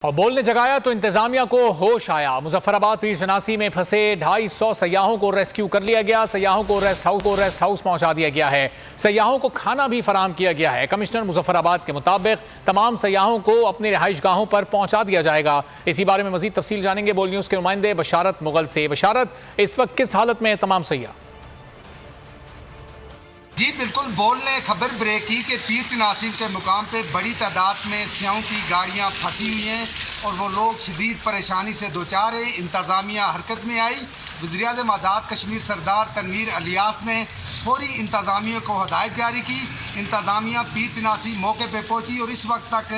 اور بول نے جگایا تو انتظامیہ کو ہوش آیا۔ مظفرآباد پیر شناسی میں پھنسے 250 سیاحوں کو ریسکیو کر لیا گیا۔ سیاحوں کو ریسٹ ہاؤس پہنچا دیا گیا ہے۔ سیاحوں کو کھانا بھی فراہم کیا گیا ہے۔ کمشنر مظفرآباد کے مطابق تمام سیاحوں کو اپنے رہائش گاہوں پر پہنچا دیا جائے گا۔ اسی بارے میں مزید تفصیل جانیں گے بول نیوز کے نمائندے بشارت مغل سے۔ بشارت، اس وقت کس حالت میں تمام سیاح؟ جی بالکل، بول نے خبر بریک کی کہ پیر شناسی کے مقام پہ بڑی تعداد میں سیاحوں کی گاڑیاں پھنسی ہوئی ہیں اور وہ لوگ شدید پریشانی سے دوچار ہیں۔ انتظامیہ حرکت میں آئی۔ وزیر اعظم آزاد کشمیر سردار تنویر الیاس نے فوری انتظامیہ کو ہدایت جاری کی۔ انتظامیہ پیر شناسی موقع پہ پہنچی اور اس وقت تک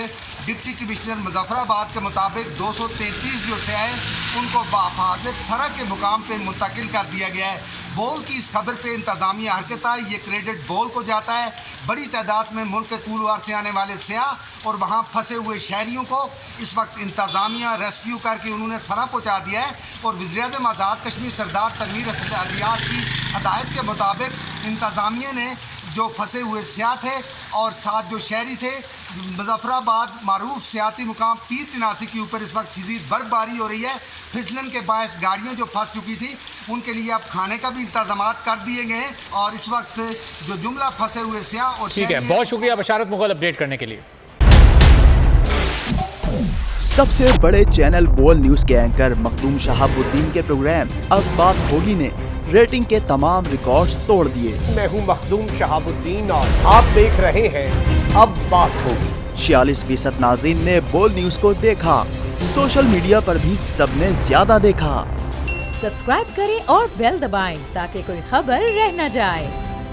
ڈپٹی کمشنر مظفرآباد کے مطابق 233 جو سیاح ہیں ان کو بحفاظت سرا کے مقام پہ منتقل کر دیا گیا ہے۔ بول کی اس خبر پہ انتظامیہ حرکت آئی، یہ کریڈٹ بول کو جاتا ہے۔ بڑی تعداد میں ملک کے طول و عرض سے آنے والے سیاح اور وہاں پھنسے ہوئے شہریوں کو اس وقت انتظامیہ ریسکیو کر کے انہوں نے سرا پہنچا دیا ہے اور وزیر اعظم آزاد کشمیر سردار تنویر الیاس کی ہدایت کے مطابق انتظامیہ نے جو پھنسے ہوئے سیاح تھے اور ساتھ جو شہری تھے، مظفرآباد معروف سیاحتی مقام پیر شناسی کے اوپر اس وقت شدید برف باری ہو رہی ہے۔ پھسلن کے باعث گاڑیاں جو پھنس چکی تھی ان کے لیے اب کھانے کا بھی انتظامات کر دیے گئے ہیں اور اس وقت جو جملہ پھنسے ہوئے سیاح اور ٹھیک ہے، بہت شکریہ بشارت مغل اپڈیٹ کرنے کے لیے۔ سب سے بڑے چینل بول نیوز کے اینکر مخدوم شہاب الدین کے پروگرام اب بات ہوگی نے ریٹنگ کے تمام ریکارڈز توڑ دیے۔ میں ہوں مخدوم شہاب الدین اور آپ دیکھ رہے ہیں اب بات ہوگی۔ 46% ناظرین نے بول نیوز کو دیکھا۔ سوشل میڈیا پر بھی سب نے زیادہ دیکھا۔ سبسکرائب کریں اور بیل دبائیں تاکہ کوئی خبر رہ نہ جائے۔